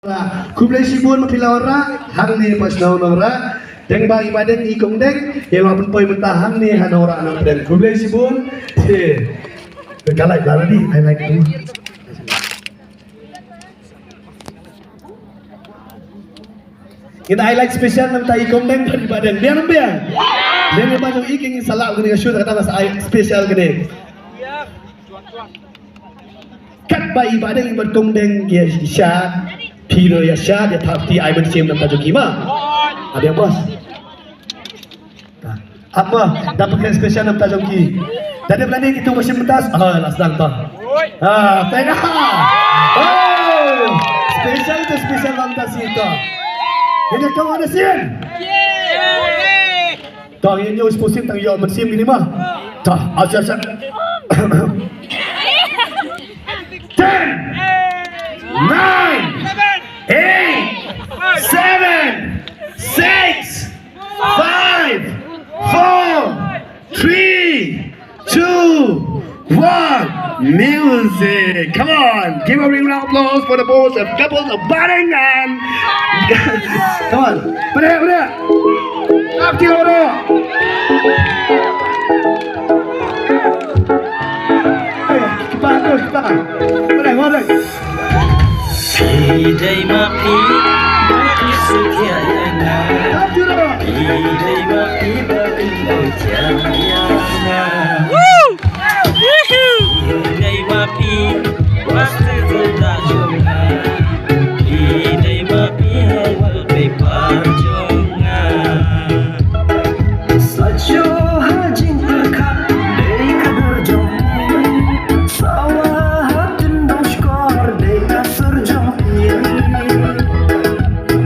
Kublai sibun mapilaura hang ni pas naunora deng bagi badan ikong deng yang lapun poi mentah hang ni hanora anak dan kublai sibun galak galak di I like it. Kita I like spesial nam tai ikong deng bagi badan biar biar dia baju iking salah gini shoot kata mas spesial gini kat bagi badan berkong deng ya syah Piro ya syah dia tapi I bersim nam tajuk kima ada yang bos apa dapat spesial nam tajuk ki dan berani itu masih mentas las dang toh tengah spesial itu spesial lantas itu ini kau ada sin toh ini news pusim tang yo bersim ini mah toh aja 10 9 8, 7, 6, 5, 4, 3, 2, 1, music. Come on, give a ring round of applause for the boys and couples of batting and come on, bener, up kilo bro. Kita, bener. Hidai mapi bagi setianya, hidai mapi bagi setianya. Hidai mapi pasti berjuang, hidai mapi awal berjuang. Sajo hajin berkat dari keberjuang, sawah hati doskor dari keserjuang.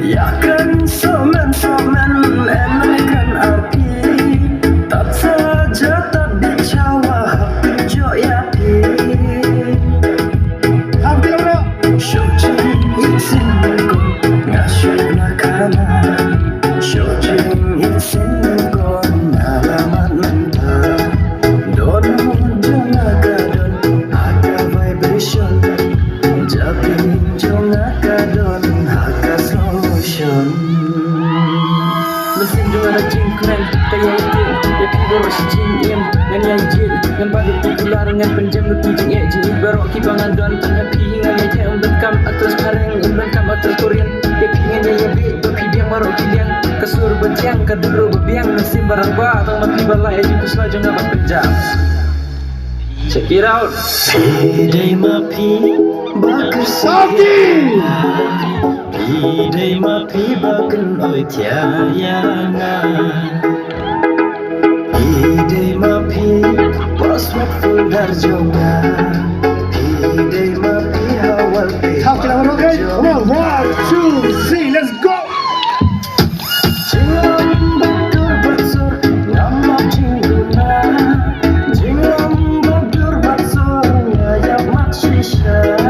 Yakan somen enakan api, tak saja tak dicawa hijau yati. Hampir bro. Shojing isin ko ngasih nakanan, shojing isin ko nalaman mentah. Dono jonga don aga vibration, japin jonga don aga solution. Mesin juara jingkren kayak itu, ya pibor si jingim dengan jin, dengan balik popular dengan penjam lutu jing jing berok kibangan don dengan pihingan ya jam bekam atas kareng bekam atas korean, ya pihingan ya bit berpibiang berok kibiang kesur berjang keduru berbiang mesin berba atau mati balai jingkus laju ngapa penjam. Check it out. Hidai mapi bakar hidai mapi bakal oi tiayangan, hidai mapi password folder jonga, hidai mapi awal How can I run okay? Come on, 1, 2, 3, let's go. Jingram badur batsur nama jingguna, jingram badur batsur ngayak maksisya.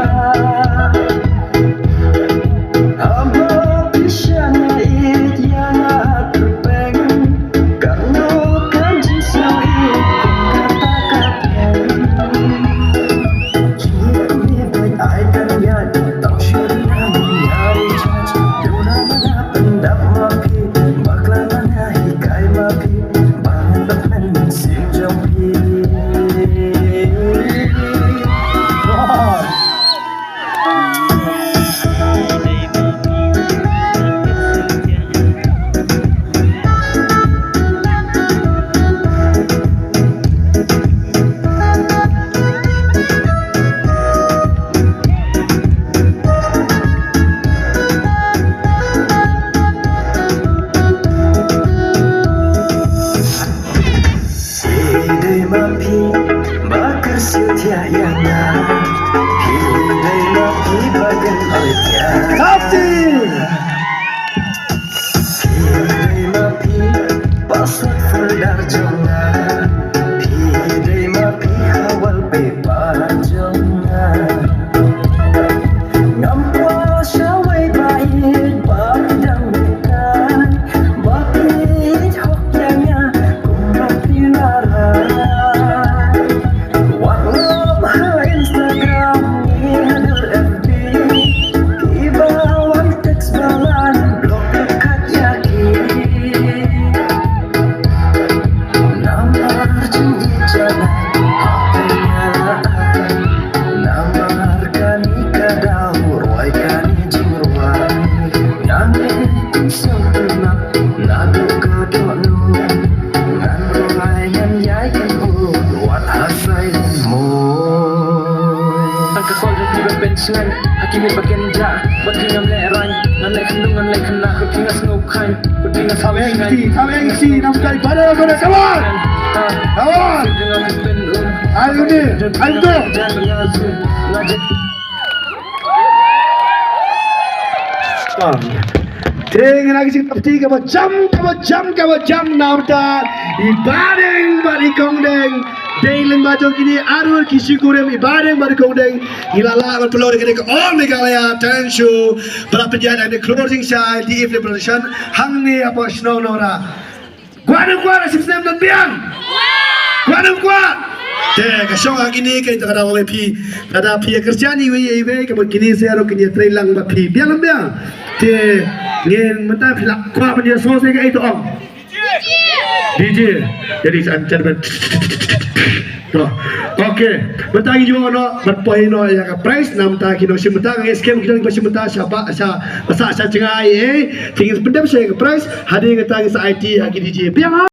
Bakar setiayana, hidai mapi bagan oitya. Hidai mapi password folder jonga, hidai mapi awal pepa jonga. Ngampwa syawai baik bardang bukan, bapit hokyanya kumati lara. Instagram, FB, ibawa kini bagenda bagi ngam leran ngan lek kandungan lek kena ku tingas ngukai ku tingas Sameng si namkai pada kau kawan. Kawan. Ayo ni, ayo tu. Dengan lagi sikap tiga macam namda ibareng bari kongdeng deng macam kini arul kisi kurem ibareng bari kongdeng ilala berpeluang dengan all Meghalaya talent show berapajang ada closing shot di evening production hangni apa snow nora kuat sistem dan biang kuat kasong ang ini kay takada wala pi kada pi kerja ni we kamu kini saya ro kini trailang ba pi biang te ngin mata pila kwa dia so saya itu om DJ jadi ancar ben to okay betang juga no berpoin no ya ka price nam ta kino simta ng scam kino ba simta siapa sa cengai tinggal pendam saya ka price hadi ngata sa IT hagi DJ biang